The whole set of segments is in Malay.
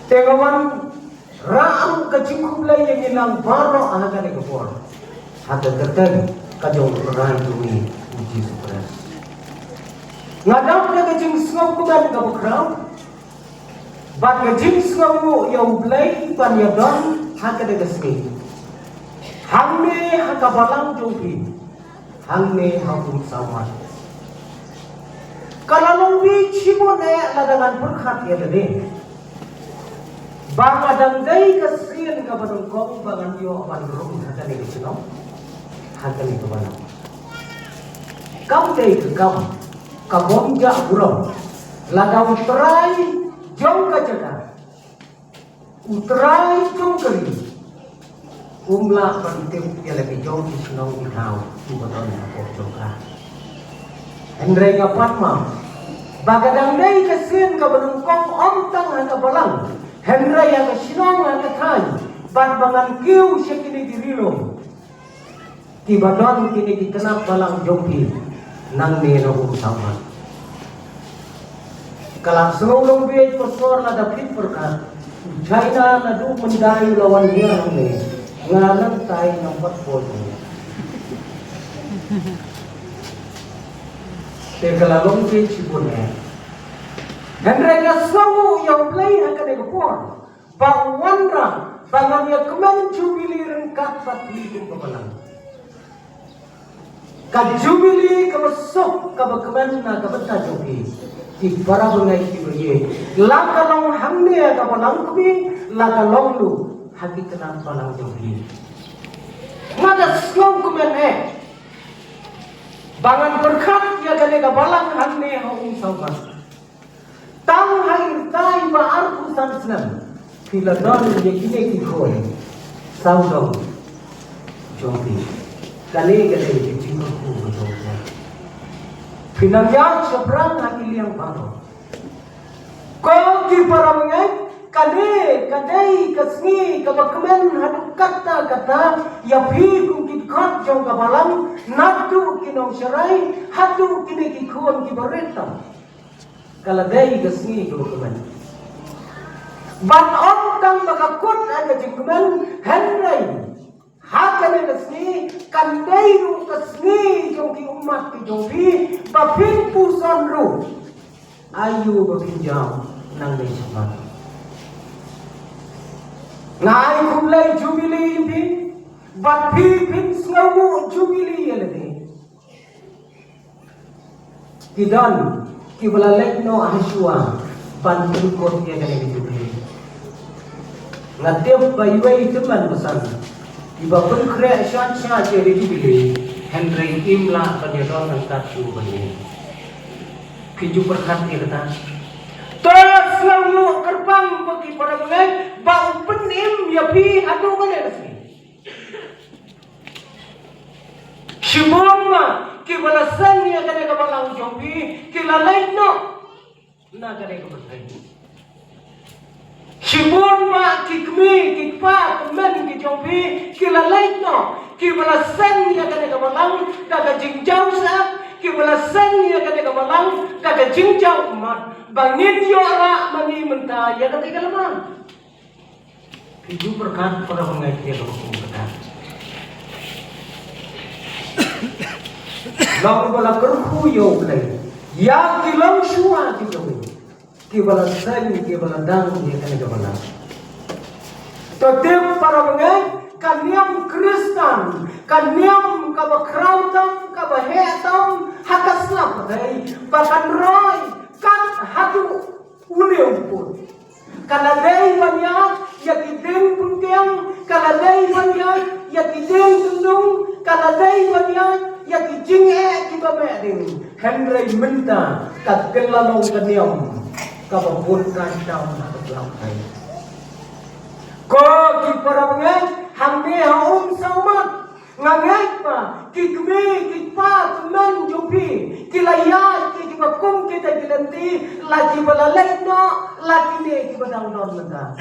Tegawan raam kacikublay yang ilang baro anaga ni kapor. Hada terteg kajong rai dumi uji supres. Ngadap na kajing sngau kuman kabukraw. Bat kajing sngau yang blay ban yadon haka degasni. Hangne hakabalang jumpi. Hangne hakum samat. Kalau bici pun ladangan berkat ya tadi. Bang adang day kasihan kapan kau bangan yo apan rum haka ni kecino. Haka ni kapan. Kau day ke kau. Kabom ja buram. Ladaw utray jong kajaga. Utray jong kari. Umla pantim ya lagi jong kisnong ikaw. Ibaton ako jongka. Hendray nga patma. Bagadang day kasihan kapan kau omtang haka balang. Hendra yang sinong ang katay, banbangan kiw siya kini dirilong. Tiba doon kini dikenap balang jompi, nang ninong usapan. Kalang sungulong biyay pasor na dapit perkat, China na doon mendayo lawan niya ni, ngalan tayo ng patpon. Tekalalong biyay sibunay. Hendra nga sangu yang play haka ni kapor. Bang wandra, bangan ya kemen jubili rengkat pati kung kapalang. Kajubili kabasok kabakemen na kabata jogi. Di para bangay kiberiye. Laka long hamne kapalang kami, laka long lu hagi tenang palang jogi. Ngada slow kemen Bangan berkat ya kane kapalang hamne haung sabar. Tang hair tay baar kusan senam. Bila don ye kine kikoi. Saudong. Jompi. Kali kali jingko ku betul. Pinangya seberang haki liang baru. Kau di paramngai kade kadai kasni kabakemen hadu kata ya pi kum kikot jong kabalang natu kinong syarai hadu kine kikon kibareta. Kalau day gasni kabakemen. Ban om kang makakut aga jingkumen henry. Hakane gasni kandai ru gasni jong ki umat ki jongpi bapin puson ru. Ayu babinjam nang day sabat. Ngai kumlay jubili impi bapi pin sngawu jubili yelede. Kidan kibala lekno ahsua bantu kot dia kena dijubili. Ngatep bayi teman pesan. Iba pun kre shan je dijubili. Henry imla penyedon angkat jubili. Kiju berkat dia kata. Terus lalu gerbang bagi para mengai bau penim ya pi adu mana sini. Shiboma kibala sanya kena kabalang jombi kila lain no na kena kabalang. Shiboma kikmi kikpa kemen kijombi kila lain no kibala sanya kena kabalang daga jingjau sa kibala sanya kena kabalang daga jingjau umat. Bangin yo ara mani menta ya kata kalaman. Itu berkat para pengaji yang berkat. Lalu bala kerhu yo play. Ya kilau shua kilau. Kibala sang kibala dang ya kata kala. Tetap para pengaji kaniam Kristen, kaniam kabakrautam, kabahetam, hakaslap dai, bahkan roy kan hatu uliu pun. Kalau day banyak, ya kideng puntiang. Kalau day banyak, ya kideng tundung. Kalau day banyak, ya kijing kita meding. Henry minta kat kelalong kaniam, kababun kacau nak belakang. Kau kipara mengai, hamne haum saumat. Ngangai pa, kikmi, kikpa, teman jumpi, kilayat, kikibakum kita kilanti, lagi balalai no, lagi ni kibadang non menda.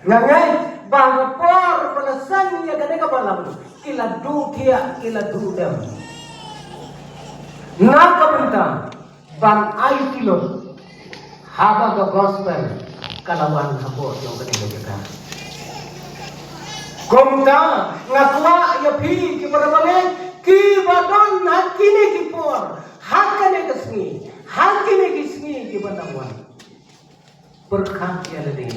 Ngangai, bangapor, balasan ya kene kabalang, kiladu kia, kiladu dem. Nak benda, bang ayu kilon, haba ke gospel, kalawan habo yang kena jaga. Komta ngakwa ya pi ki barabange ki badon hakine ki por hakane kesni ki bandawan berkat ya lede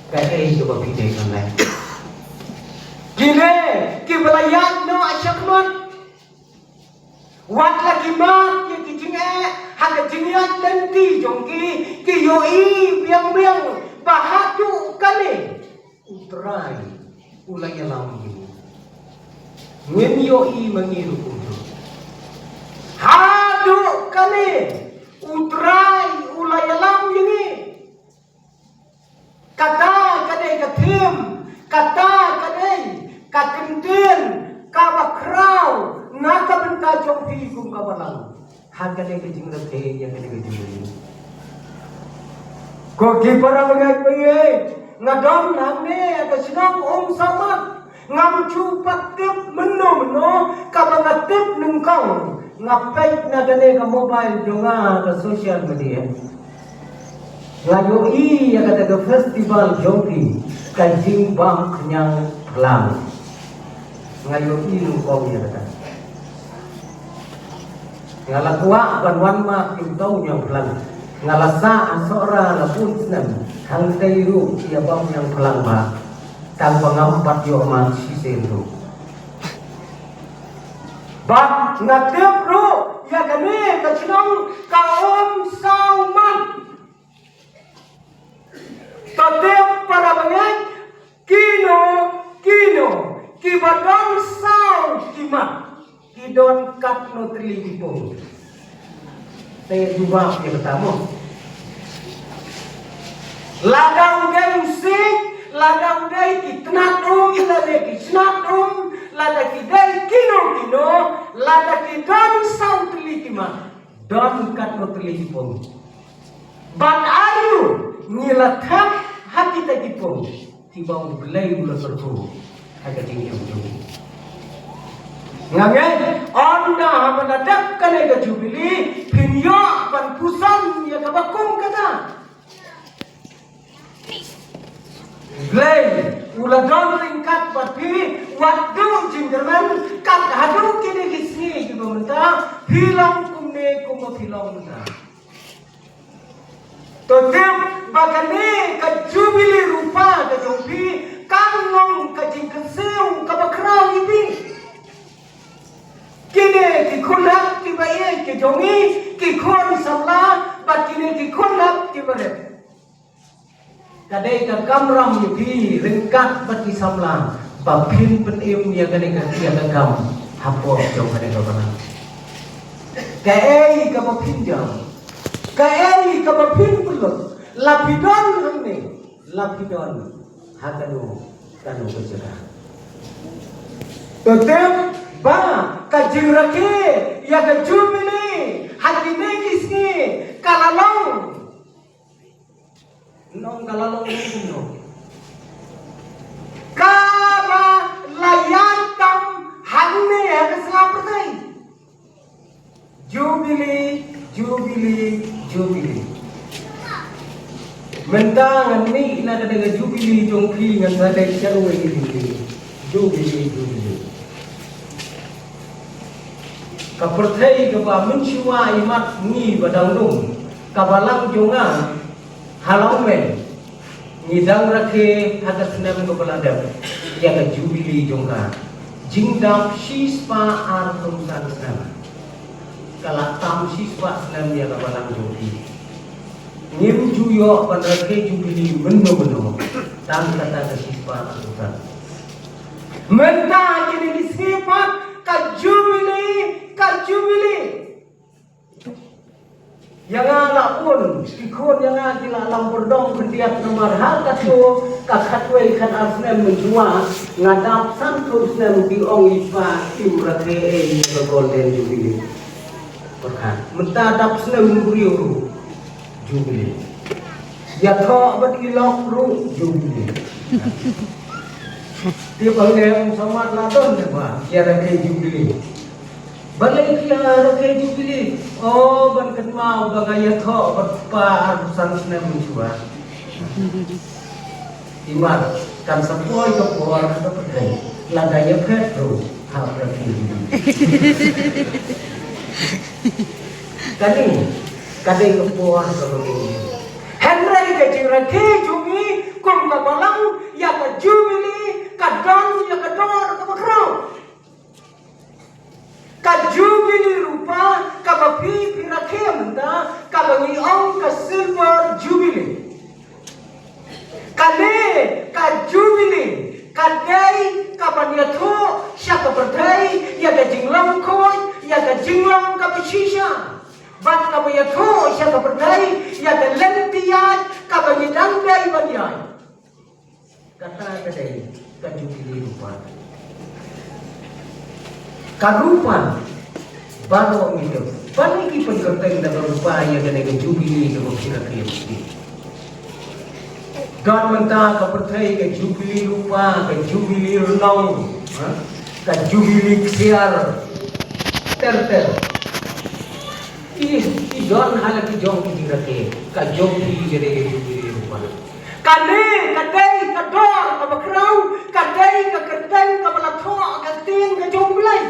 kae coba pide kan lai kine ki belayat no asyakmat wat lagi mat ya ki jinge hak jingiat lenti jongki ki yoi biang bahatu kane utrai ulay alam ini ngin yoi mangiru kudu hadu kane utrai ulay alam ini kata kadai katim kata kadai katintin kabakrau naka benta jompi kum kabalang hagane kejing rete yang kene kejing ko ki para mengai ngadom namne ka sinong samat ngam chu patip meno kabangatip nengkau ngapait na gane ka mobile jonga ka social media ngayo ya kata ke festival jongki kajing bang kenyang pelang ngayo nengkau ya kata ngala tua banwan ma tau yang pelang ngalasa asora lapun senam hang teiru ia bang yang pelang ba tanpa ngampat yo ma siselu ba ngatep ru ya kane kacinong kaom sauman tatep para bangai kino kibadon sau kimat kidon kat no trilipong saya jumpa yang pertama ladang day sing ladang day kitnat ilade kisnat lada kidai kino lada kidan sau telikima don kat no telikipong but ayu nilathap hati takipong tibang belai bulan bertu agak tinggi ujung ngangen onda hamadadak kane ga jubili pinyo pan pusan ya kabakong kata glay ula don ringkat pati wadu jingerman kat hadu kini kisni juga menta hilang kumne kuma hilang menta totem bakane ka jubili rupa ka jompi kanong ka jingkeseu ka bakrau ibi kini kikulap kibaye kijongi kikon sabla bat kini kikulap kibare kadai ka kamram yubi ringkat bat kisabla babin penim ya kadai ka dia gam hapo jong kadai ka bana kai ka babin jam kai ka babin pulut lapidon hangne lapidon hakanu kanu berjaya tetap ba kajing rake ya kajumini hati kisni kalalong nong kalalong no kaba layantam hanne ya keslapertai jubili mentangan ni na kada jubili jongki ngan badai caru ini jubili kapertai keba menciwa imat ni badang dum kabalang jonga halang men ngidang rake hagat senam kebeladam yang jubili jonga jingdam sispa ar tumsan senam kala tam sispa senam ya kabalang jongki ngim juyo panrake jubili meno tam kata ke sispa tumsan mentah kini disifat kajubili yang ala pun ikut yang agila alam berdong berdiat nomor harga tu kakatwe ikan asnem menjual ngadap santur snem diong ipa imrake ke golden jubili berkat mentadap snem buriu jubili ya kau berkilok ru jubili dia panggil sama ladon apa ya rake jubili balik kia rake jubili oh ban kenmau bagaya tho berpa arusan snem menjual Iman kan sepoi ke pohon atau pedai laganya Petro habra kiri kani kadai ke pohon ke begini Henry ke jiraki jumi kum ke balang ya ke jubili kadang ya ke dor ke bakrau ka jubili rupa ka bapi pirake menta ka bangi ong ka silver jubili kale ka jubili kadai ka baniatho sya ka berdai ya ka jinglang koi ya ka jinglang ka bishisha bat ka bayatho sya ka berdai ya ka lentiyat ka banidang dai banyai kata kadai ka jubili rupa karupan baru itu paniki pengkerteng dalam rupa ya ka jubili ka kira kira dan mentah ka percaya ka jubili rupa ka jubili renong ka jubili siar ter i don hala ki jong ki rake ka jubili jere jubili rupa kane kadai ka dor ka bakrau kadai ka kerteng ka balatho ka tin ka jonglai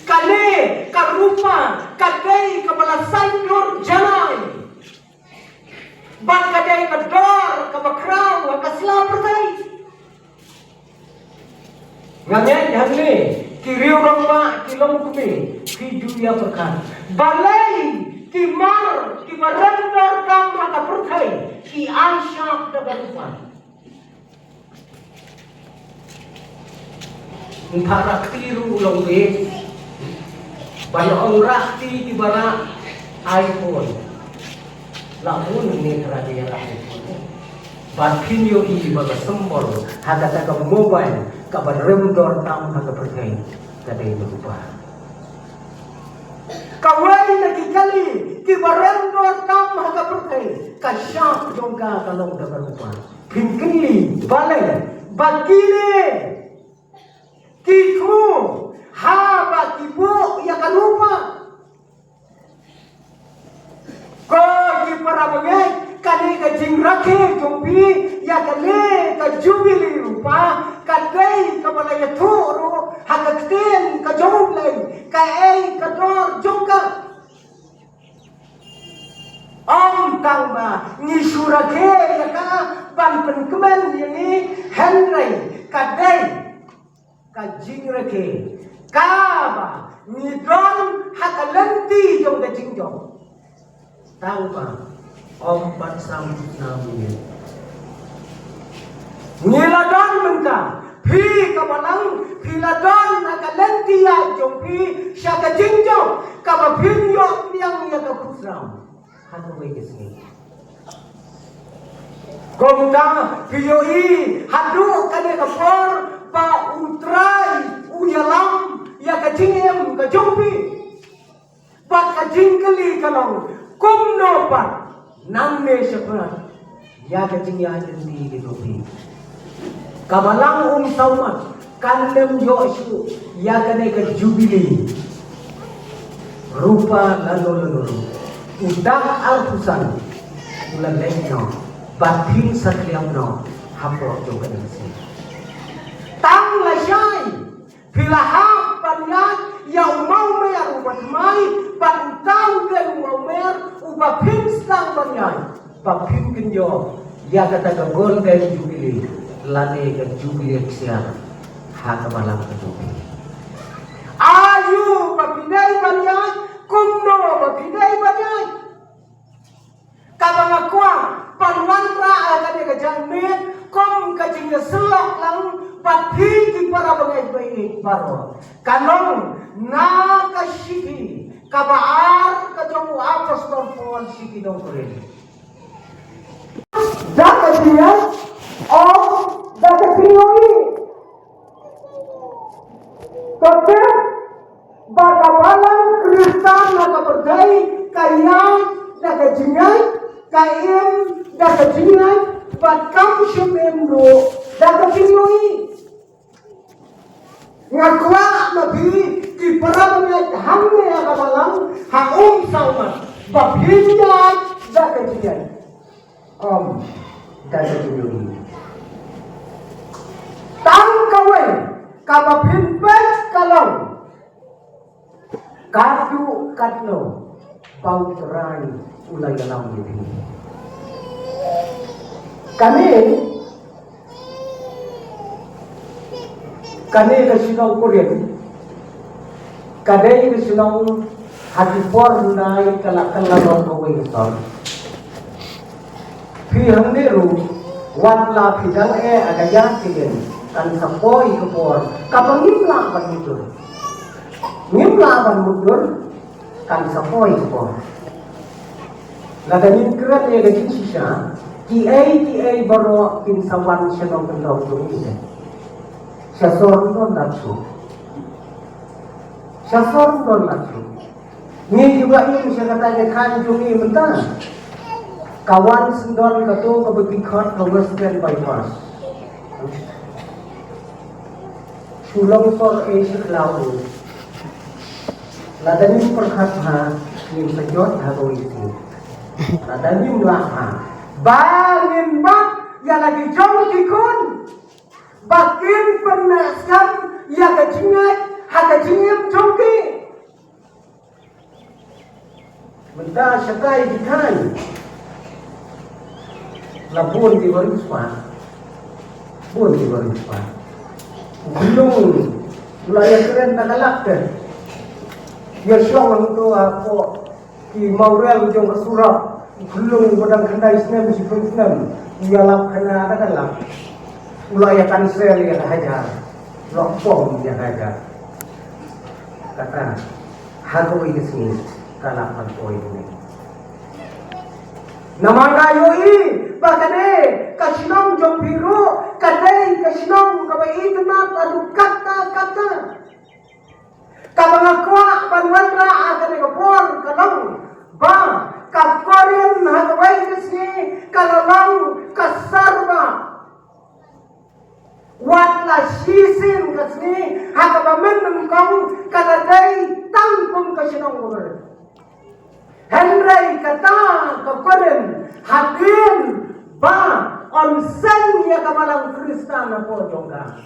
kane ka rupa kadai ka balasan nur janai Bat kadai ka dor ka bakrau ka sla pertai ngamya jangle kiriu ramba kilom kumi ki dunia perkan balai ki mar ki barandor kam ka pertai ki aisyah da barupan Umpara keliru ulang be banyak orang rakti di bara iPhone lamun ini kerajaan iPhone batin yo i baga sembol haga ka mobile ka baremdor tam haga pergai kadai lupa kawai lagi kali ki baremdor tam haga pergai ka syap jongka kalong da lupa pingkeli balai bakile kiku haba kibu ya kalupa ko ki para bagai kani ka jingrake jombi ya kale ka jubili rupa kadai ka balaya thoro hakakten ka joblai ka ei ka dor jongka om tangba ni surake ya ka ban penkemen yani henry kadai ka jingrake kaba ni don hakalenti jong ka jingjong tahu ba om ban sambut namanya niladon menta pi kabalang piladon nakalenti ya jong pi sya ka jingjong ka pinyo yang ya ka kusram hanu we kesini komda piyoi hadu kane ka por pa utrai uyalam ya ka jingem ka jongpi ba ka jingkeli kalong kumno pa namme syafrat ya ka jingya jendi di topi kabalang saumat kandem yoshu ya kane ka jubili rupa lalu udak al-husan ulan lekno batin sakliamno hapo juga di sini tang lasai pilahap banyak yang mau mer ubat mai pantau dan mau mer ubat pinstang banyak bapin kenyo ya kata ke golden jubili lane ke jubili sia hak malam ke jubili ayu bapinai banyak kumno bapinai banyak kabang akuang panwan ra ada ke jamin kom kajing selok lang bapi di para bangai baro kanong na kasiki kabaar kajomu apos perempuan siki dong keren jaga dia jaga priori tapi bagaimana Kristen nak berdai kaya nak jingai kain nak jingai bakam semendo nak priori ngakwa nabi di perabot hamne agabalang haum sauman babinya dak jingai Dada jumuri. Tang kawai kapapin pet kalau kadu katlo bau terai ulai dalam ini. Kami kesinong Korean, kadai kesinong hati por nai kalakalang kawai sor. Pihang niru watla pidal ada yakin kan sapoi kepor kapang ngimla ban mudur kan sapoi kepor laganin kerat ya gajin sisa ti baro pinsawan siya ng pendaw dumi siya sorong don lakso ni juga ini siya katanya kan dumi mentah kawan sendon kato kabagikot ka western bypass sulong sor siklaw ladanim perkhatha yung sajot hago iti ladanim laha bangin bak ya lagi jong tikun bakin penaskan ya gajingat hagajingim jongki benda syakai dikan labun di barispan, gulung wilayah keren nakalak deh. Ya siang itu aku di Maurel jong kesurap gulung badang kendai senam meskipun senam iyalah kena ada kalak wilayah Tansel yang hajar, Lompong yang hajar. Kata hago ini sini kalapan poin ini. Namangayoi bagane kasinong jombiru kadai kasinong kabai tenat adu kata kabangakwa banwanra agane kapor kalong ba kakorin hagawai kesni kalalong kasarba watla sisin kesni hagabamen nengkong kaladai tangkung kasinong kabar Henry kata kekuatan hakim ba onsen ya kamalang Kristan ako jongga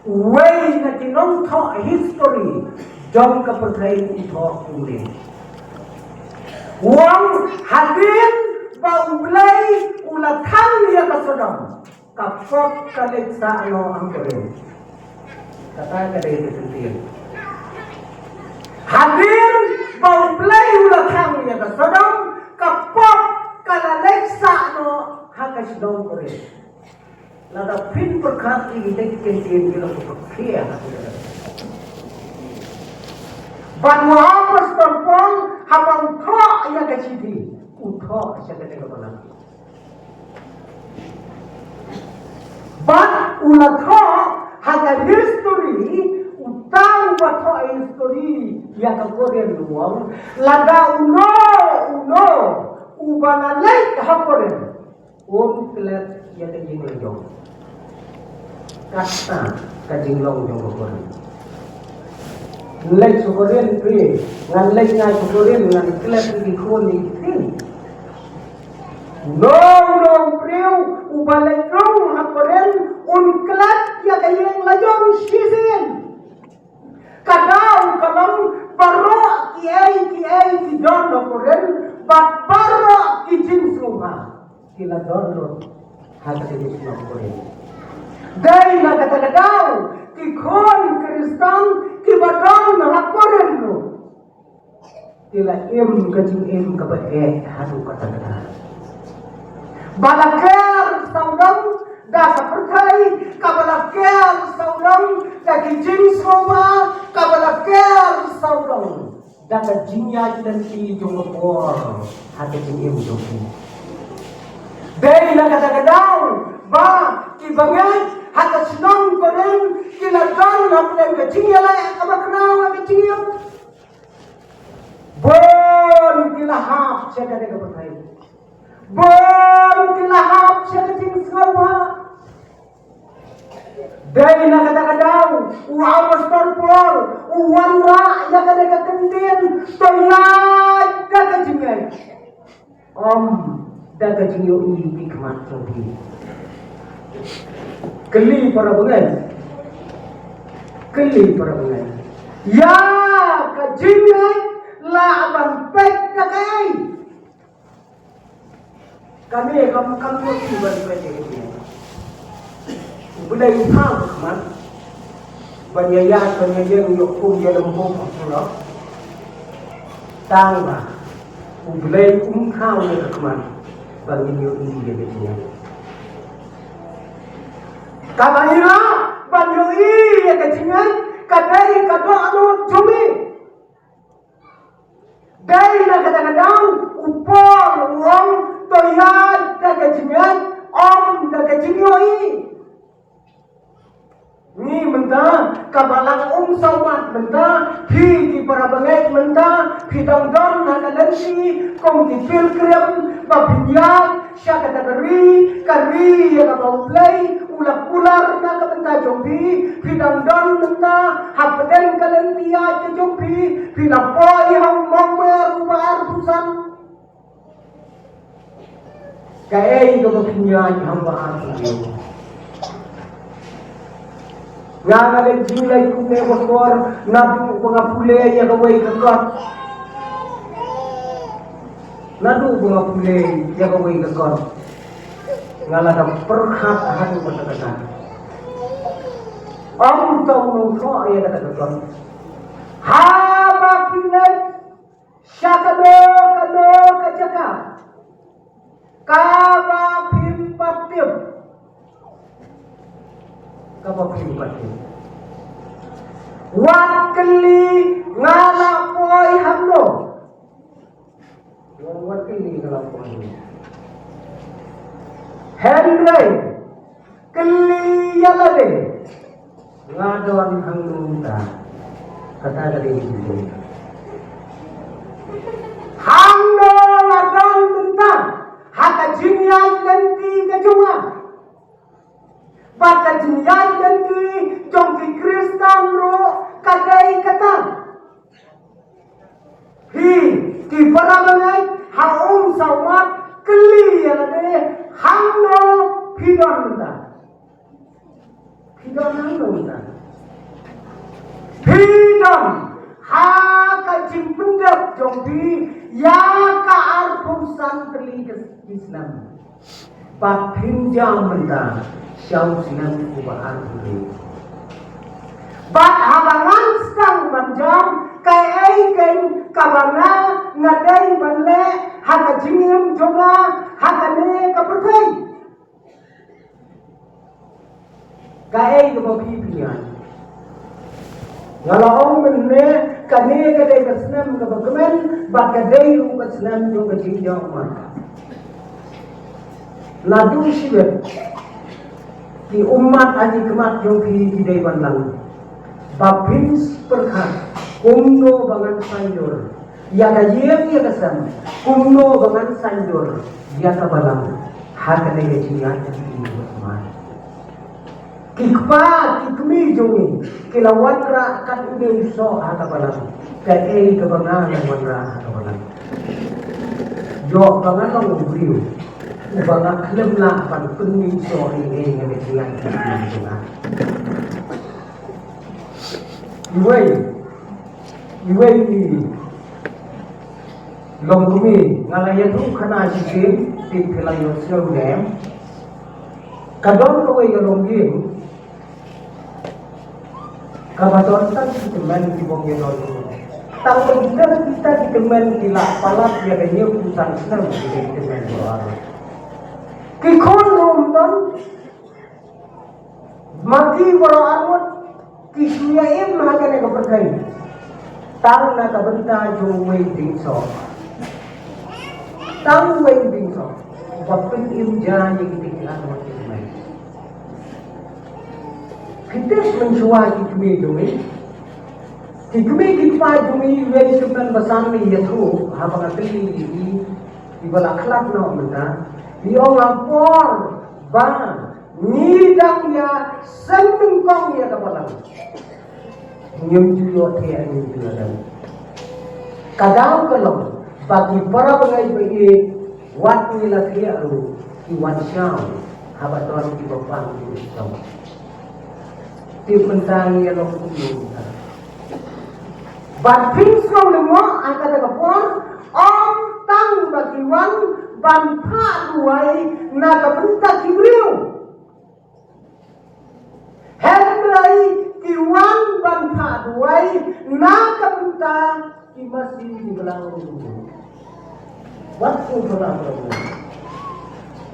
way na tinong to history jong kapatay ito uli wang hakim ba ulay ulatang ya kasodong kapok kalit sa ano ang kurin kata kada ito sentir hakim bauplay ulatang ya kasodong kapok kalaleksa no hakasdong kore lada pin perkat ini kentin gila kepakia ban muhammad perpol habang tho ya kacidi utho siya kete kapala ban ulatho haga history utang bato history ya kakoren luang lada uno ubana laik hakoren klet ya kajing lejong kasta kajing long jong kakoren laik sokoren pri ngan laik ngai sokoren ngan klet di khoni tin no priu ubana long hakoren klet ya kajing lejong sisin kadang kalam baro kiai di dono koren bat baro kijin semua kila dono hati di semua koren dai na kadang kikon Kristen kibadon hakoren lo kila kajing kabae hadu kata balaker saudang dah seperti kabalaker saudang lagi jin semua kabalaker saudang dah jinya dan si jongkor hati jin jongki dari nak kadang ba kibangan hati senang koren kila dan nak jinya lah kabakenau jinya bon kila hap saya kata kepercayaan bon kilahap siya kating sawa day na kadang uawas torpol uwanra ya kadang kendin toyat kakajingay daga jinyo ini hikmat sobi. Keli para bengai. Keli para bengai. Ya kajingai la abang pek kakai. Kami kamu tiba di pek ini. Budaya utang hikmat. Banyayan yok pun dia lembut Allah. Tangga. Budaya kau ni hikmat. Bagi yo ini dia begini. Kamahira banyo ya kecingay kadai kado anu cumi. Dai na kadang-kadang upor uang toyan da kecingay da kecingyo ni menta kabalang saumat menta hi para bangai menta hidang don na kalensi kong pilgrim babinyak siya kategori kari ya kabaulay ulap-ular na kabenta jombi hidang don menta hapden kalentia jombi pinapoy hang mamer ubar pusan kaya kababinyak hang baar nga len jilay kung may wakor nadu mga pulay ya kaway kakot nadu mga pulay ya kaway kakot nga ladang perhat hatu masyarakat ang taong so ay nakakakot haba pilay siya kado kajaka kaba pimpatip kapapin pati. Wakili ngalapoy hamlo. Yung wakili ngalapoy. Henry kili yalade. Ngadon hanglunta. Kata dari itu. Hangno ngadon lunta. Haka jinyan lenti kejunga. Baka jinyan lenti jongki Kristan ro kadai kata. Hi ki paramangai haum sawat keli yalade hangno pidonda. Pidonda. Pidon haka jimpendap jongki ya ka arpusan terligas Islam. Batin jam menda syau sinan kubaan budi. Bat habangan sang banjam kai aiken kabana ngadai banle haka jingim jonga haka ne kapertai. Kai kebabi pian. Ngalau menne kane kadai kasnam kabagamen bat kadai kasnam jonga jingjam man. Ladu sibet di umat aji kemat jongki di day bandang babins perkat kumno bangan sanjur ya gajiem ya kasam kumno bangan sanjur ya kabalang hakane gajian di umat kikpa kikmi jongi kilawat ra kat ude so hakabalang kai kebangan wanra hakabalang jo bangan long briu ubanga klem la pan pening so ini ngetian kita iway long kumi ngalaya tu kana jisim ti pelayo slow dem kadon kaway galong gim kabaton tan teman di bong yenon tang kita di teman di palat ya kayaknya urusan senang di teman baru kikon nonton mati para anut kisuyain mahakane kaperkai tang na kabenta jo waiting so tang waiting so bapin imja yang kita anut mai kita menjual kikme jome kikme kikpa jome wei sukan basan ni yathu habang atli di bala akhlak no menta Diong lapor bang nidang ya sembengkong ya kapalang nyumjulo te anyumjulo dan kadang kalau bagi para pengai bagi Wat ni la kia ru iwan syau habat tuan di bapang di syau. Ti mentang ya lo kudu. Bat ping song le mo ang kata kapon om tang bagiwan ban pha duai na ka benta kibriu. Hendrai kiwan ban pha duai na ka benta ki masih di belang dulu. Waktu belang dulu.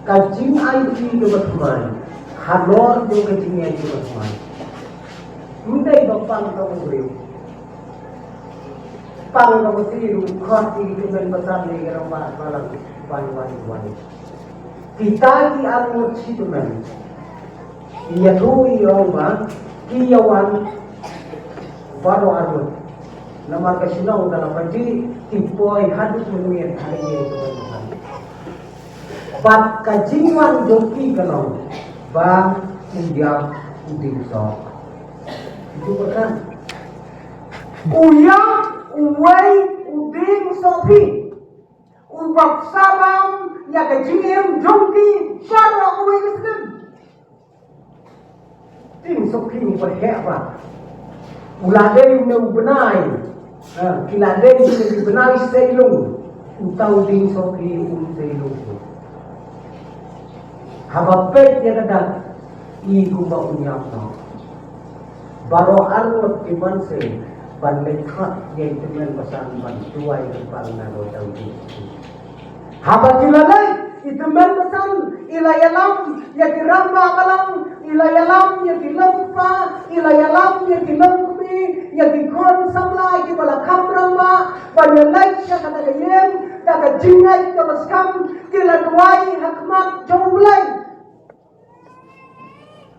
Kajing IT ke berteman, halor jo kajingnya ke berteman. Mundai bapang kamu beriu. Pang kamu tiru, khoti dengan besar ni ramah malam wani. Kita ki armut si teman. Ia tu ioma, kiawan baru armut. Nama kesinau dalam panji tipoi hadus menungin hari ini teman-teman. Bat kajingwan joki kalau bang undiam uding sok. Itu bukan. Uyang uway uding sopi. Ubak sabam ya kajingem joki para uway kesem. Ting sopi ni berhebat. Uladeng ne ubenai. Kiladeng ne ubenai seilung. Utau ding sopi seilung. Habapet dia kata iku ba unyap no. Baro arut iman se ban lekhat yang teman pasan ban tuai depan nalo taudi. Habatilalai itu men pasan ilayalam ya diramba kalam ilayalam ya dilempa ilayalam ya dilempi ya dikon samla ki bala kamrama banelai ya kata yem daga jingai ke maskam kila tuai hakmat jomulai.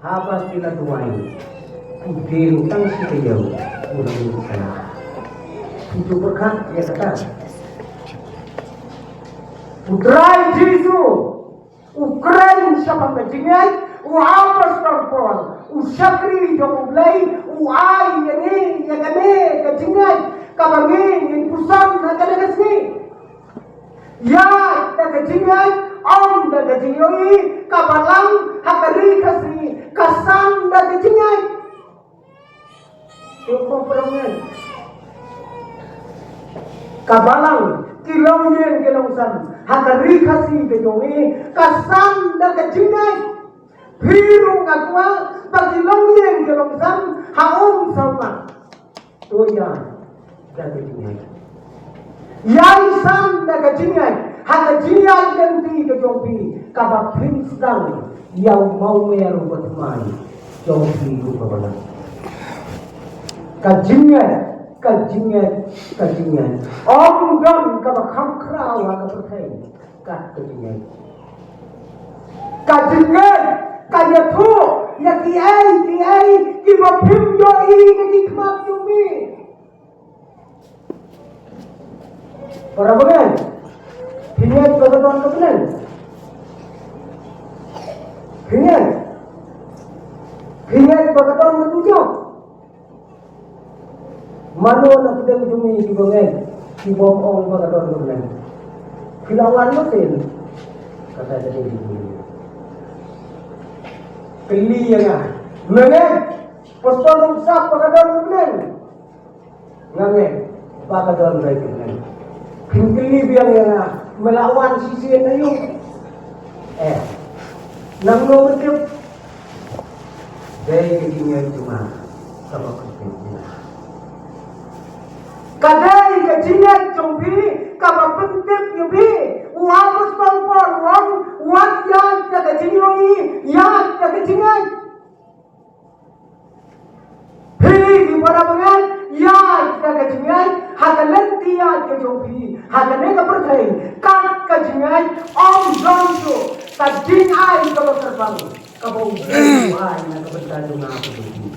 Habas kila tuai udin tang si kayau ulang sana. Itu berkat dia kata putrai Jesu Ukraine siapa kejingai uapas terpol usakri jomulai uai yang kene kejingai kabangin yang pusat nak kena kasih ya tak kejingai om dah kejingai kabalang hakari kasih kasang dah kejingai itu perempuan kabalang kilongsan hakari kasih kejingai kasang dah kejingai biru ngakwa bagi kilongsan haum sama tu ya dah kejingai Yaisan dah kejingai hak kejingai ganti ke jompi kabak pinsang yang mau meru berteman jompi ku kabala kejingai om gam kabak hamkrau hak pertai kat kejingai kaya tu ya kiai ki bapim yo i ki kmat jompi. Para pengen, hingat kebetulan kebenan, hingat kebetulan ketujuh. Manu nak sedang cumi di pengen, di bawah kebetulan kebenan. Kilawan mesin, kata jadi ini. Keli yang mengen, poston sah kebetulan kebenan, ngamen, kebetulan kebenan. Kini biang yang melawan sisi yang ayu. Nang no berkep. Dari kejingan cuma sama kejingan. Kadai kejingan cumpi kama pentip yubi. Uamus palpon wan yang kejingan yang kejingan. Hei para pengen yang kejingan hagalan dia kejumpi hagane kepercayaan kan kejingan om zonso kejingan kalau terbang kabau ai na kebertandung apa itu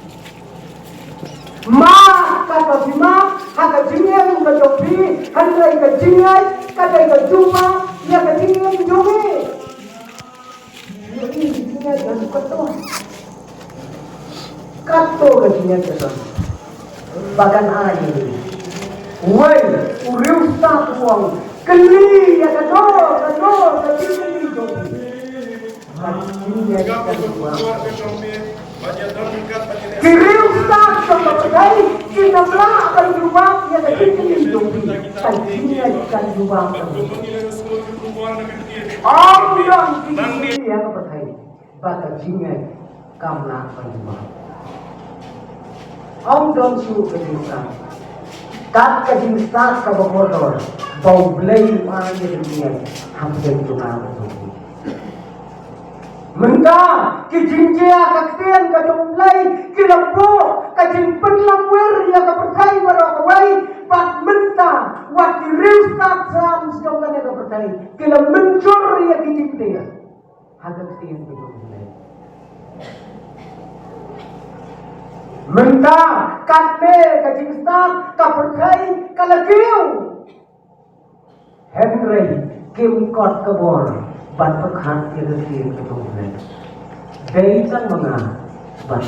ma kata bima hagajingan kejumpi handai kejingan kadai kejumpa ya kejingan jumpi ini kejingan dan kato kejingan kesan bahkan air. Wei, uriu satu uang Keli ya kado keli dong. Kajinya kiriu tak sebagai kita belah akan berubah ya keli dong. Kajinya akan berubah. Orang kiri ya kepercaya. Bakajinya kamla akan berubah. Ông don siu kajinsa. Kat kajinsa ka bokor. Bau blay ma ye dunia hampir tuna betul. Menda kijinjia kaktian ka jomblay kilapo kajin penlamwer ya ka percaya barakawai pat menta wat kiristat sam sedongkan ya ka percaya kila mencur ya kijinjia hagaktian ka jomblay. Menta katne kajinsta kaperkai kalakiu Henry Kim Kot Kabor bat pekhat kira-kira ketemu dari kan mga bat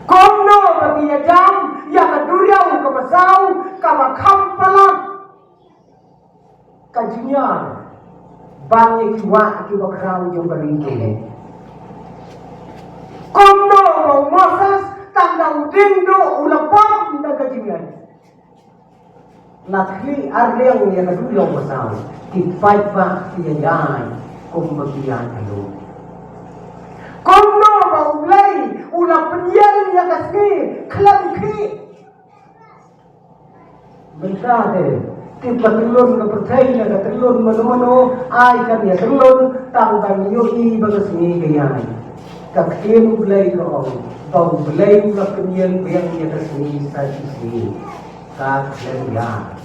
komno bagi ya jam ya kaduriau kabasau kabakampala kajinyan banyak kiwa kibakrau yung baringkile komno mau Moses tandang dindo ulapam na kajingan lakli arleng ya kaduriau basau kifai pa tiyayay kung magiyan alo komno mau ulay ulapanyan ya kasni klamki bentate tipatulon na percaya na katulon mano-mano ay kan ya tulon tanggang yo'i bagasni gayay kaktin ulay roong bau ulay ulapanyan biyang ya kasni sa isi kaklanyan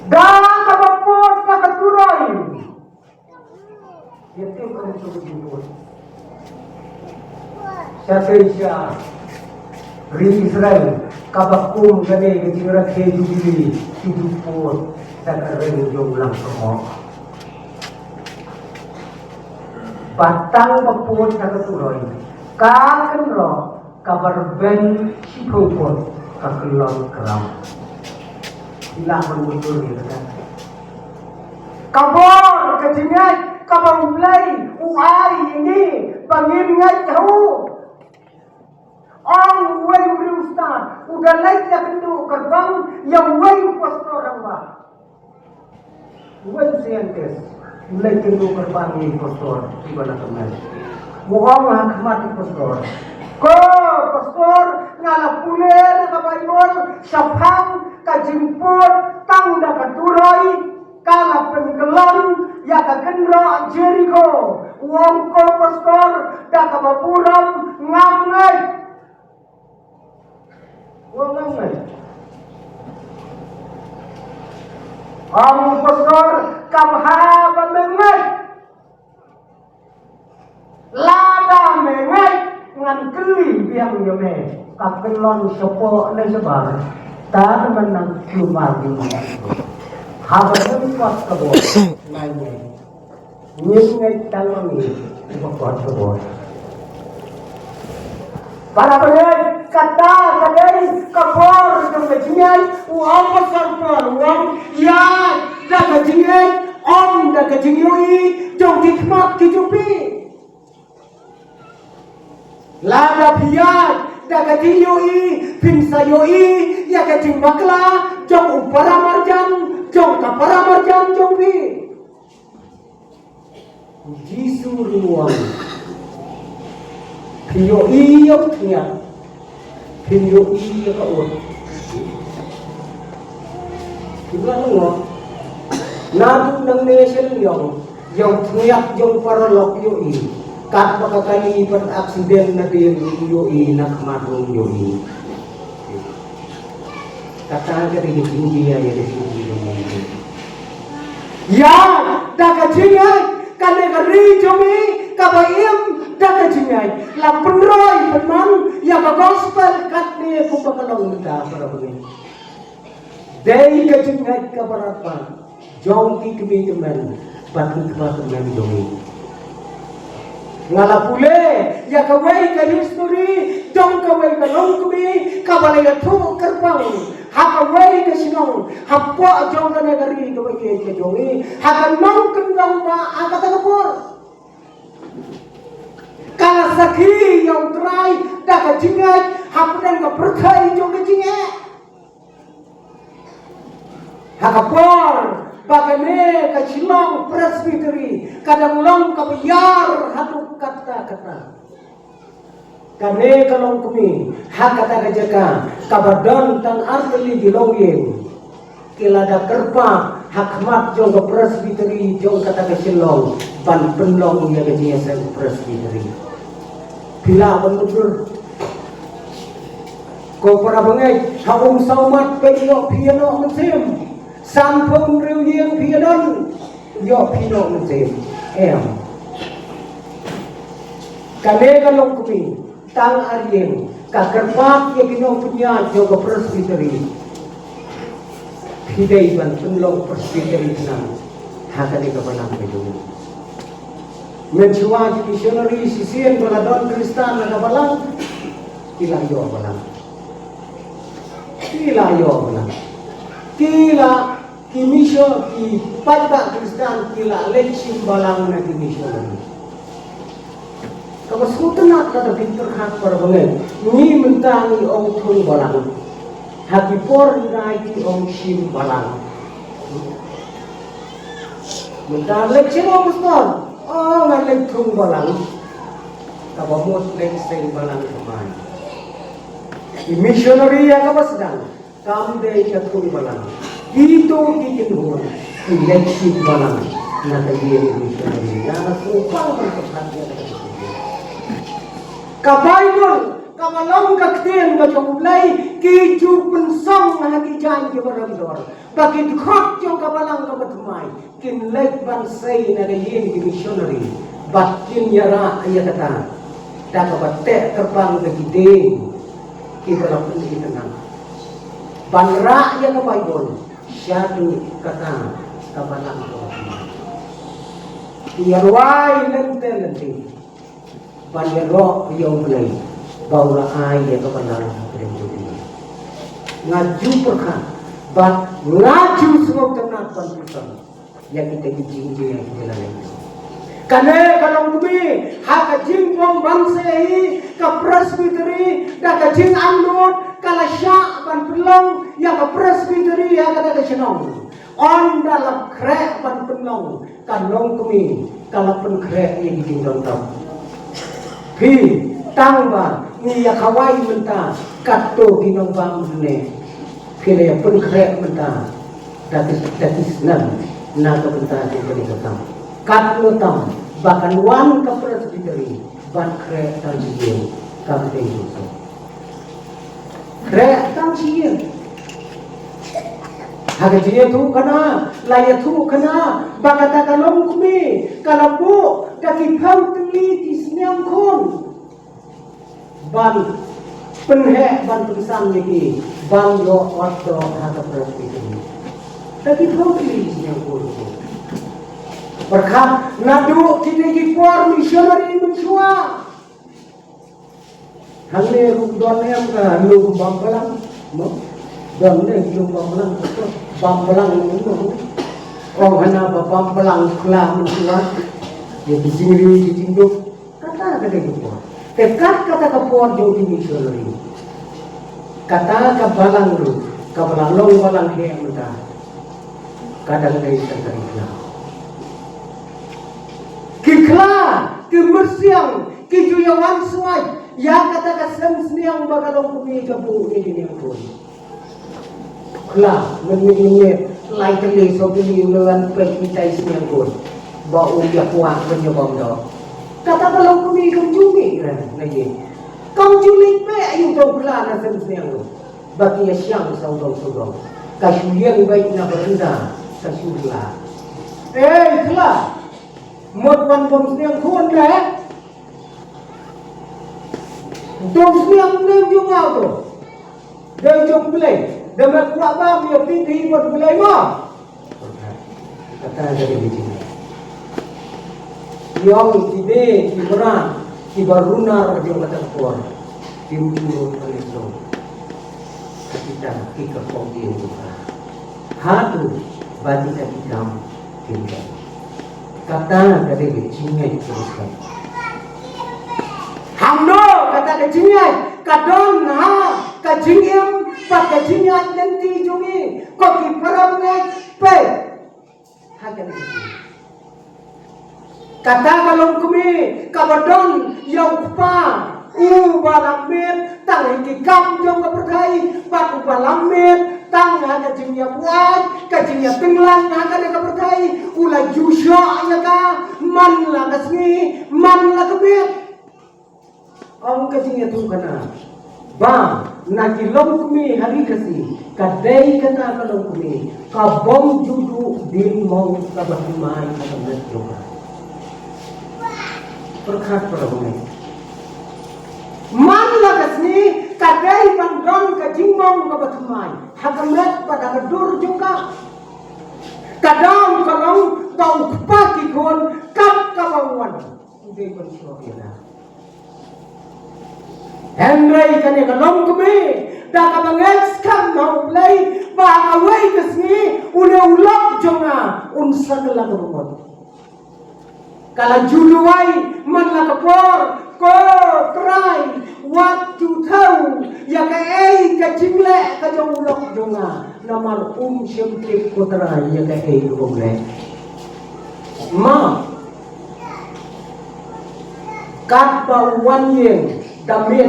Dalam kabapot na katuroy. Ito yung kami tuloy. Siya rin Israel kabakum gani kajira khe jubili tidupot sa kareng yung lang ko. Batang kapot na katuroy. Kakenro kabarben sipupot kakelon keram. Ilaman muncul gitu kan. Kabor kejingat kabau mulai uai ini bangin ngai jauh. Ang uai uri ustad udah lain ya kendu gerbang yang uai pastor ramba. Uai siantes mulai kendu gerbang ini pastor ibana teman. Muang hakmat pastor. Ko pastor ngalapule na kabayon syafang kajimput tang da katurai kala penggelam ya kagenro Jericho wong ko pastor da kabapuram ngamngai wong ngamngai ang pastor kabha bamengai lada mengai ngan keli biang yome kakelon sopo ne sebar ta menang cuma di mana habang kuat kebo nanya nyingai tangi kuat kebo para pengen kata kadai kabor dong kejian uang pasal uang ya dah kejian om dah kejinyui dong hikmat kijupi lada piat dagati yoi pinsa yoi ya kajing makla jong upara marjan jong kapara marjan jong pi jisu ruang yoi yok nya yoi ya kaun juga lo nadu nang nation yang teriak jong paralok yoi kat pakakali ipan aksiden na din yoi nakmadong yoi kata ka rin hindi ya ya dakajingay kane kari jomi kabayim dakajingay la penroy peman ya ka gospel kat ni kumpakalong nita para begini day kajingay kabarapan jong ki kami kemen batu kemen jomi ngala pule ya kawai ka history dong kawai ka long kumi ka balai thu kerpang ha kawai ka sinong ha po jong ka negari ka bai ka jongi ha ka nong kendang ma aga ta kapor kala sakhi yang trai da ka jingai ha pudan ka perthai jong ka jingai ha kapor bagane ka silong presbytery kadang long ka biar hatu kata kane kalong kumi hak kata kajaka kabadon tang arteli dilongin kilada kerpa hakmat jong ka presbytery jong kata ka silong ban penlong ya gajinya sa presbytery bila bener ko para bangai haung saumat peyo piano mesim sampung riu yang pianon yo pino mesin kane kalong kumi tang arien kakerpak yang kino punya jo ke presbytery hidai ban penlong presbytery senang hakane ka balang pedo mencuwa di missionary sisien baladon kristan na balang ilayo balang kila kimisyo ki pada Kristen kila leksim balang na kimisyo kamu sutenat kata pinter hak para bangen ni mentangi ong thung balang hati por nai ki ong sim balang mentang leksim ong pastor oh ngalek thung balang kabamot leksim balang kamay missionary ya kabasdan kam de ka thung balang itu dikinhun eleksi balang na kaye missionary na supang perhatian ka Bible ka malang kakten ba jomlai ki ju pensong na ki jan ki baramdor bakit khot jong ka balang ka batmai kin lek ban sei na kaye ki missionary bakin yara ayata ta ka batte terbang ke gideng ki balang ni tenang banra ya ka Bible syadu kata kabalang iyarwai lente banero yang belai baula ai ya kabalang premudi ngaju perkan bat ngaju semua tenat pantusan yang kita jinjing yang kita lalui kane kalau kami hak jingbong bangsa ini ke presbytery dah ke jing anut kala syak ban pelong yang ke presbytery yang kata ke senong on dalam krek ban pelong kalong kami kalau pen krek yang di dong pi tangba ni ya kawai menta kato ginong bang ne kile pen krek menta dati senang na ke menta di berikan kat lutam bahkan wan ke presbytery ban krek tanjien kate itu krek tanjien haga dia tu kana laya tu kana bagata kalong kumi kalabu kaki pam teli di seniang kon ban penhe ban tulisan lagi ban yo ordo haga presbytery kaki pam teli di seniang kon berkat nadu kini kipor missionary mensua hangne rudon yang lu bambalang don ne lu bambalang bambalang itu oh hana bambalang kla mensua ya disingri ditinduk kata kipor tekat kata kipor jadi missionary kata kabalang lu kabalang long balang he menta kadang dari terkena kikla kemersiang kejuyawan suai yang kata kasem seniang bagalong kumi kabu ini yang pun kla menye lai tele so kini lewan pekitai seniang pun bau dia kuat menyebab do kata balong kumi kemjumi lagi kemjumi pe ayu do kla na sem seniang do bagi siang saudong kasulian baik na berenda kasulah kla một phần đồng tiền khuôn đấy đồng tiền nên chung nào rồi đây chung beli dan berkuat bang dia tinggi buat beli mah kata dari di sini Yang kide kibra kibaruna radio matapor timur kaliso kita kikapong diuga hatu bagi kita tinggal kata dari cingai teruskan hamdo kata ke cingai kadon ha kajingim pak kajingat nanti jungi koki perang pe hakan kata kalau kami kabadon yang kupa balamit tang hikam jong kepercayai batu balamit tang ada jingnya buat kajingnya pinglang ada kepercayai ulah jusya ya ka man lah kasni man lah kebet orang kajingnya tu kana bang nak long kami hari kasi kadai kata kalau kami kabom judu din mau kabahimai kata juga perkat perang man lagasni kadai bandon ka jingmong ka batumai hakamet pada kedur juga kadang kalong bau pagi kon kap kawangan udah konsolina Henry kane kalong kami da ka bangex kam mau play ba away kasni ulok jonga unsa kala robot kala juluai man la kapor ko try what to tell ya ka ka jingle ka jong ulok jonga namar syemke ko try ya ka ko le ma kat ba wan yen damir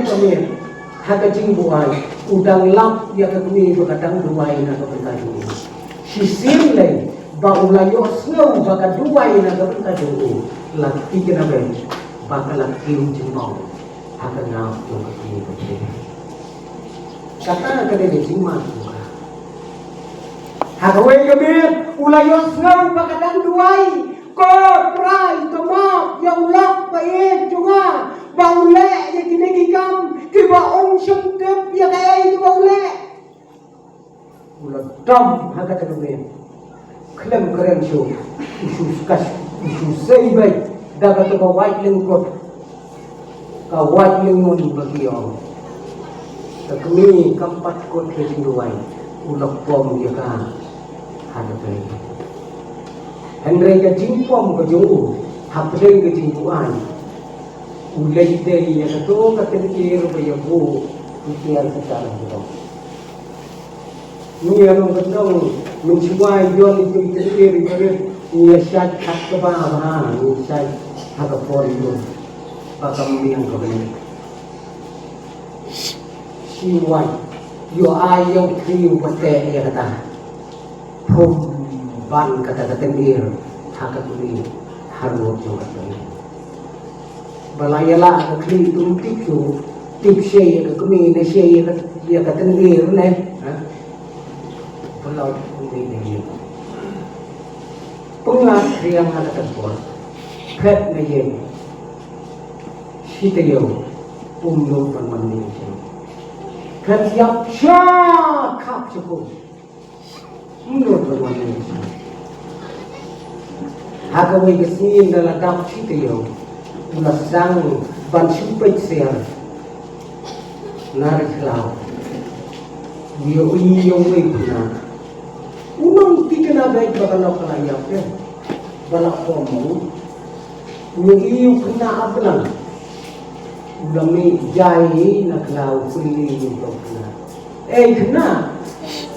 haga jingbuai udang lap ya ka kuni ko kadang duai na ko kadu sisim le ba ulayo snow ba ka duai na ko kadu laki kena ben bakal laki jimbang akan nak tu kaki kata kena dia jimbang hagawe kebir ulayos ngau bakal duai ko try tomok yang lak baik juga baule ya kini gigam kiba ong syemtep ya kaya itu baule ulah dam haga kebir klem keren show isu kas isu seibai daga to white lingkot ka white lingon bagi orang kami kampat kot ke duai ulak pom ya ka ada tadi Henry ka jingpom ka jongu hapre ka jingbuan ulai dei ya to ka tenkir ba ya bu ikian secara dong ni ano kadang mencuai yon itu tenkir bare ni syat hak ke ba ni syat hak por yo pakam yang ka bani siwai yo ayo kriu pate ya kata pom ban kata tenkir hak ni haru jo kata balayala ka kri tum tikyo tip she ka kumi ne she ya ka tenkir ne ha kalau ini pengat yang ada tempur pet nayen sitayo umno permani kat yap sha kap cukup umno permani hagawe gesni dalam sitayo ulasang ban supet ser nariklau yo we puna unang tikena baik bakal kalaya pe balak pomo yung iyo kena ablang ulami jai naklau puli yung na kena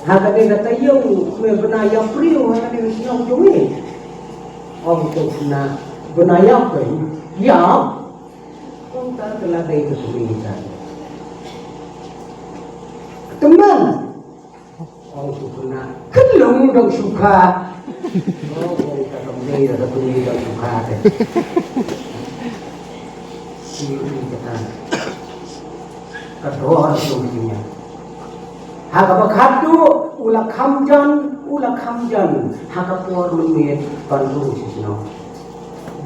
hakane natayo me benaya priyo hakane sinong jumi ong to na benaya pe ya ong ta telah dai kesulitan teman orang suka kelong dong suka oh kita kembali ada beli dong suka deh ini kita kedua solusinya haka bakadu ulah kamjan haka por menit pandu sisno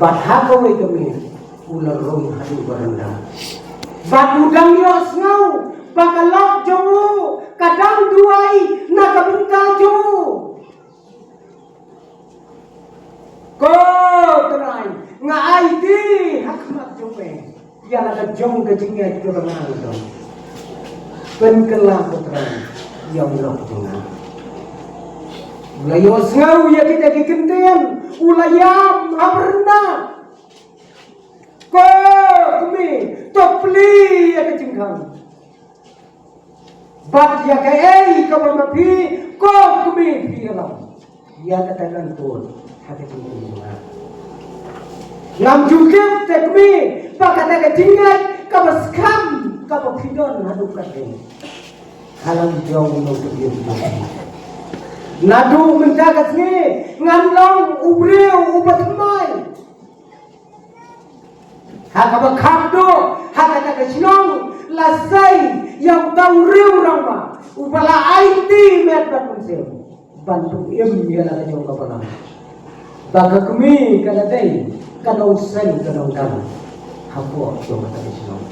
bat haka we kemin ulah rom hadu baranda bat udang yos ngau bakalok jomu kadang duai nakabinta jomu ko try ngai IT hakmat jome ya la jong ke jingat ke renang dong penkelang putra yang lok tengah ulayo ngau ya kita kekenten ulayam haberna ko kumi topli ya ke jingkang bat ya ke ka mapi ko kumi piram ya katakan pun hati jingkang ngam jukip tekmi pakata ke jingat ka baskam ka pidon hadu kate halang jauh no kebir nadu menjaga sini nganlong ubreu ubat mai haka bakabdo haka tak sinong lasai yang tahu riu rama upala IT met batonsel bantu im dia la jong kapala baga kemi kada dai kada usai kada undang hapo jong kata sinong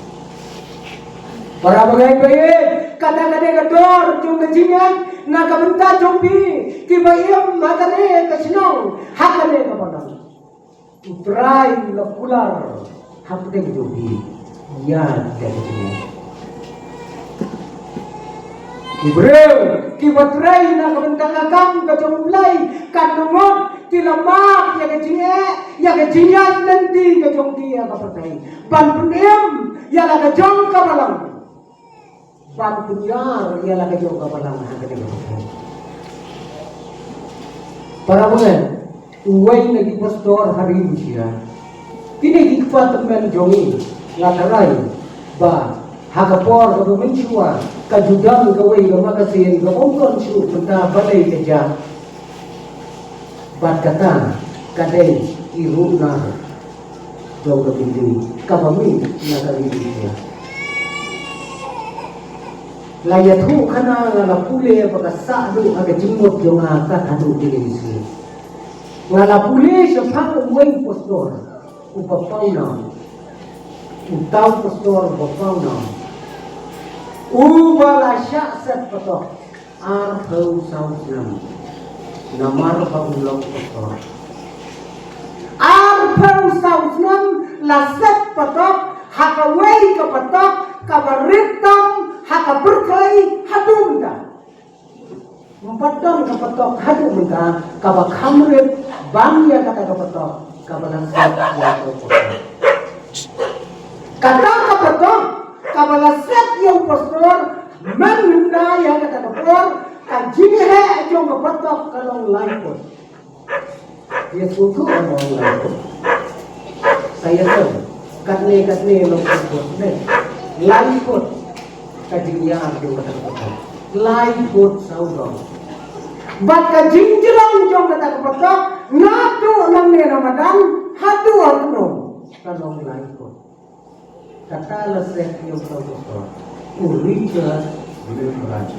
para bagai-bagai kata-kata kedor jong kejingan na kabenta jombi tiba iam matane kasinong hakane kapanang utrai lakular hapde jombi ya kejingan ibreu kibatrai na kabenta kakam kajomblai kanumot kilamak ya kejingan nanti kajombi ya kapatai bantunem ya la kajong kapalang ban punyar ialah kejauh kapalang hakane para pengen uai lagi pastor hari usia kini dikfat teman jongi latarai ba hakapor ka menchua kajudang gawai ga makasih ga ongkon su tenta badai keja bat kata kadai iruna jauh lebih kapami nakali dia layatu kana ngala pule baka sa'du aga jimot yo nga katadu dilisi ngala pule sa pang uweng postor upapauna utaw postor upapauna ubala sya set patok arhau sausnam namar paulong postor arhau sausnam la set patok hakaway kapatok kabaritam haka berkai hadu minta empatong kapatok hadu minta kaba kamrit bangya kata kapatok kaba langsat ya kata kapatok kaba langsat ya pastor menunda ya kata kapor kajinghe jong kapatok kalong laipot dia suku orang laipot saya tahu katne lo kapot deh laipot kajingyang jong kata laipot saudong bat kajingjelang jong kata kapatok ngatu nang ne ramadan hatu arno kalong laipot kata lesek yung saudong urika bilang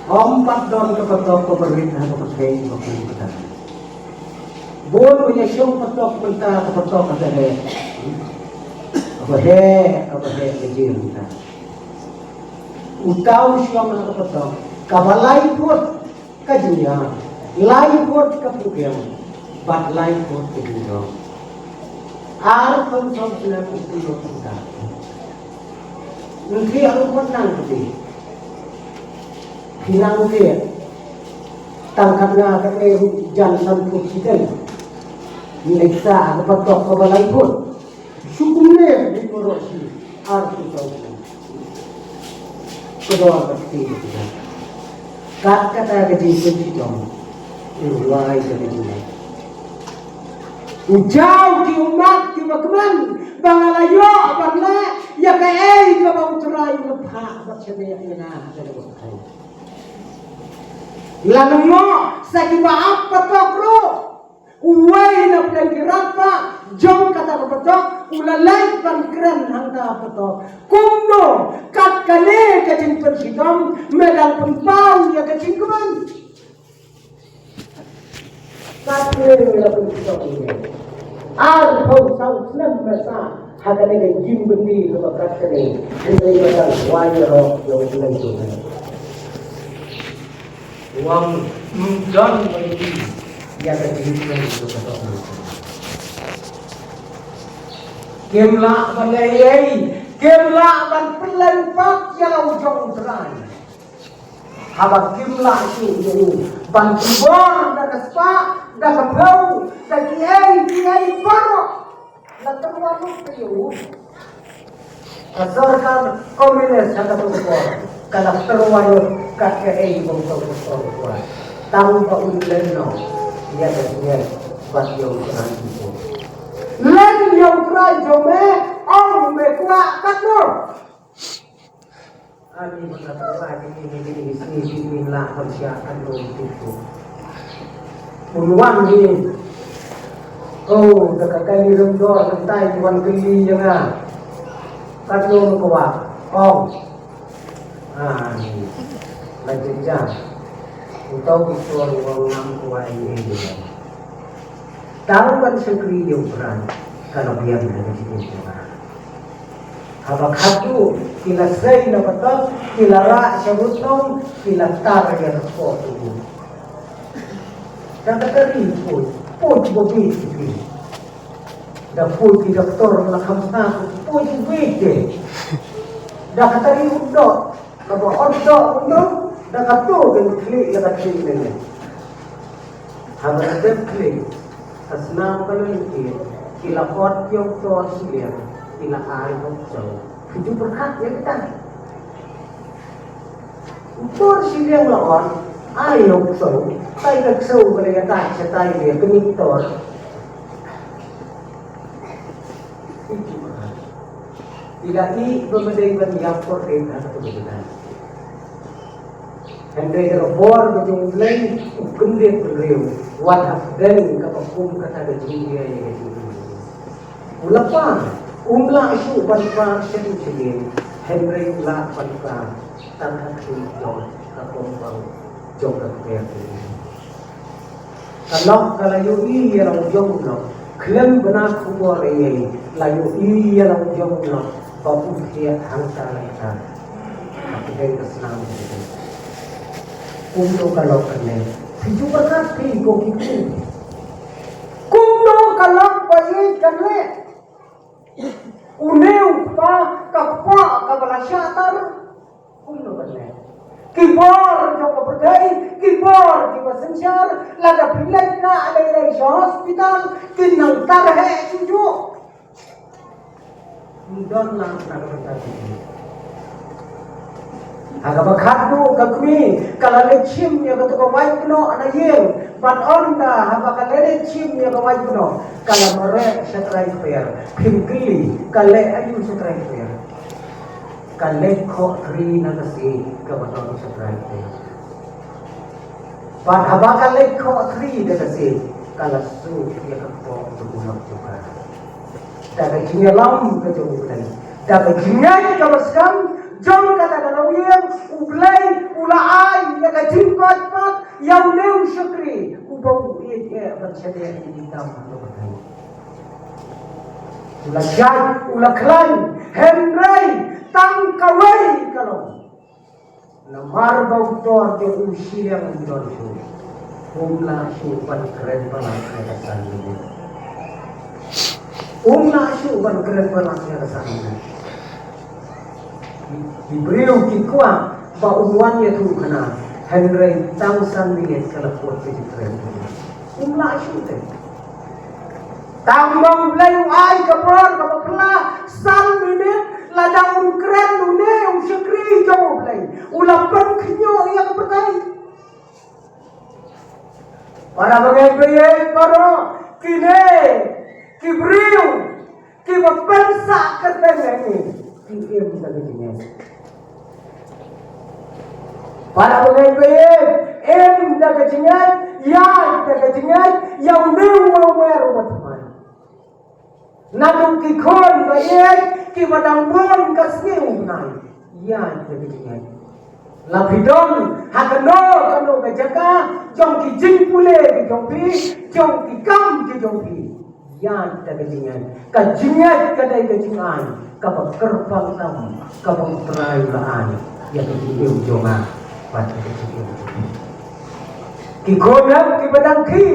empat don kapatok pemerintah kepercayaan pemerintah bon punya syong patok mentah kapatok kata dia apa he kecil kita utau syong na kapatok kabalai put kajinya lai put kapugyam bat lai put kajinya ar pun som sila putulo kita nanti aku menang tadi hilang dia tangkapnya ke jantan presiden Nileksa ang patok kabalay po. Sukumler di Morosi. Arto sa upo. Kedua berarti kita. Kata kejadian itu, mulai kejadian. Ujau di umat di makman, bangalayo bangla ya kaya kabau terai lepah baca dia ina ada berkait. Lalu mo sakiba apa tokro. Uway na pinagirapa, jom kata kapatok, ulalay pangkran hangga patok. Kumno, katkale kajing pensidom, medang pempaw ya kajing kuman. Katkale medang pensidom ini. Al-Haw saw senam masa, hagane kajing bendi kebakat kane. Hindi badal, wayro, yung ilang tuhan. Uang mdan bagi yang kejadian itu kata Allah. Kim la ban lei, kim la ban pelan pak yang jong terai. Habak kim la ini ban kibor dan spa dan kebau dan kiai paro. La terwalu peyu. Asalkan komunis kata tukor, kalau terwalu kakek bangsa tukor. Tahu pak ulen no, dia dia buat yang terang itu. Len yang terang jome, om mekwa katur. Ani berkata lagi ini bismillah persiapan itu. Puluhan ini. Oh, dekat kali rembor sentai tuan keli jangan. Katur kuat. Om. Ini. Lanjut jam. Utau itu orang kuat ini. Tahu kan sekali dia peran kalau dia berada di sini. Habak hatu kila say na batok kila ra syabutong kila tar ya ko tu. Dakatari po bobiti. Da po ki doktor la khamsa po bobiti. Dakatari uddo kabo uddo dakatu gen kli ya kli ne. Habak dep kli asna kalau ini kila pot yung tor siya kila ay so itu berkat ya kita tor siya lawan ay so tay nagso boleh kata sa tay dia kenitor itu tidak i berbeda yang portret atau berbeda Henry Robor betul lain gende beriu wadah dan kapakum kata dia yang itu ulapa umla isu banpa sedih Henry la banpa tanah hijau kapombang joga kerja kalau yui yang jomblo klaim benak kubur ini layu yang jomblo bapu dia hangta kita tapi dari kesenangan itu untuk kalau kena hidup berkati kau kita kundo kalau bayi kena uneu pa kappa kabala syatar kundo kena kibor jauh berdai kibor di basensyar laga pilih na alai hospital kinang tarhe tujuh don lang nak berkati agak berkatu kami kalau lecim ya kata kau baik no anak yang bat onda apa kalau lecim ya kau baik no kalau mereka setrai fair pimpili kalau ayu setrai fair kalau kau tri nasi kebetulan setrai fair bat apa kalau kau tri nasi kalau su ya kau berguna juga tapi jinya lam kejutan tapi jinya kalau sekarang jom kata kalau yang ublay ulaay yang jingkot pat yang new syukri ubau ia bersedia di dalam ulah jad ulah klan Henry tangkawai kalau namar bau tor ke usia yang didorsu umla syuban keren banget kata sannya umla syuban keren banget kata sannya diberiu kikuah bauannya tu kena Henry tangsan minit kalau kuat jadi keren umlah syute tambang belayu ai kapor kapakla san minit ladang keren lune syukri jauh belai ulang penkinyo yang berkai para mengebeye para kine kiberiu kibapensa ketengeni PM tadinya. Para pengebeye M dagajnya, ya dagajnya yang mau teman. Nadung kikon bayek kibadang bon kasniu nai. Ya dagajnya. Lapidon hakano kano gajaka jong ki jingpule ki jongpi jong ki kam ki jongpi. Ya dagajnya. Kajinya kadai kajingan. Kapag kerpang tam, kapag perayaan, yang kecil jonga, pada kecil. Kikonam kibadang ki,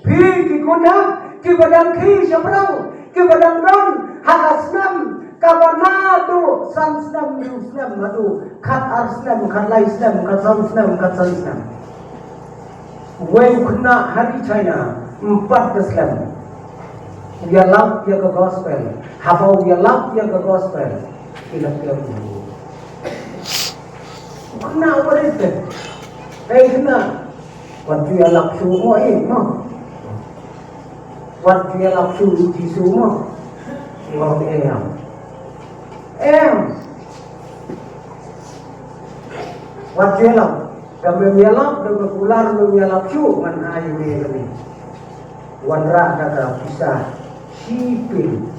pi kikonam kibadang ki sabrang, kibadang ron, hagasnam kabanado sansnam rusnam madu kat arsnam kat laisnam kat sansnam kat sansnam way kuna hari China 4 Islam we love the gospel how we love the gospel ilak dia kuna berita kuna what we love semua mo what we love di semua ngomong what we love kami melap dengan ular melap cu man ayu ni kami wanra kata bisa sipil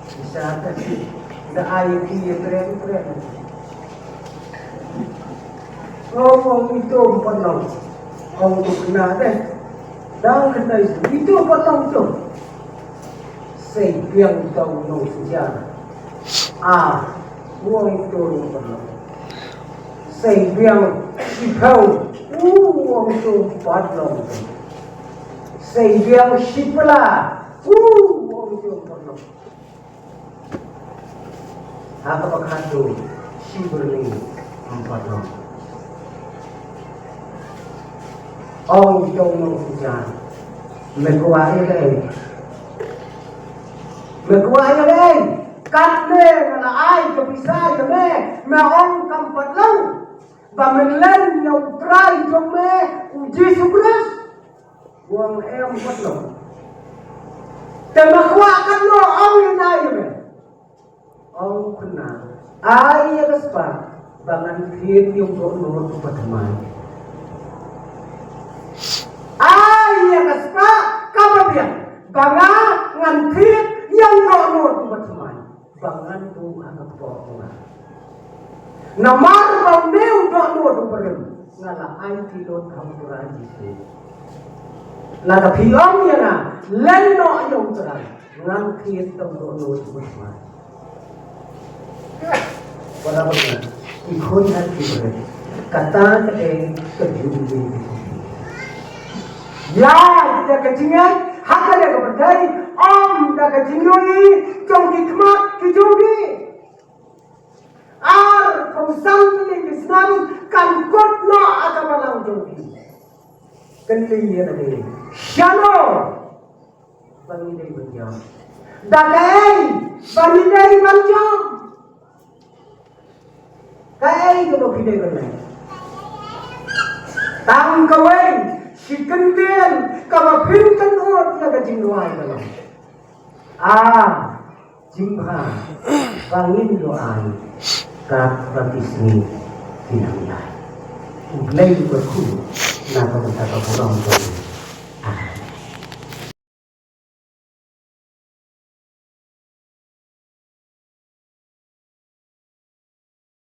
bisa kasi da ayu ki tren ngomong itu penolong ngomong itu kena deh dah kena itu penolong itu sayang tahu no sejarah ngomong itu penolong sayang sipau ngomong itu penolong sayang sipla ngomong itu penolong apa bakal sibirni penolong ông trong nông sản mình có ai đây cắt lên là ai cho bị sai cho mẹ mà ông cầm vật lâu và mình lên nhiều trai cho mẹ của Jesus Christ buông em bất lòngแต่มาขวากันโลông như này rồi ôngคนnào ai ya kespa bangan khiên yung doon của Patmai ayah kaspa kababian banga ngantit yang no buat bangan tu agak pokok namar bau neu do berem ngala ai tilot hampuran jisu laga piong ya na lenno yang terang ngantit tong do buat pada benar ikut hati berem kata kejudi ya kita kecingan haka dia kepercayai om dah kecinoi trong hikmat kejogi pengsang ini Islam kan kotno agama lang jogi kenli ya tadi shano bangidai banjam dagai bangidai banjam kai ko bidai banjam tang kawai Sikendian kama pinkan uat naga jingwai dalam jingha bangin doai kat batisni tinangyay ublay berku na kamusta ka pulang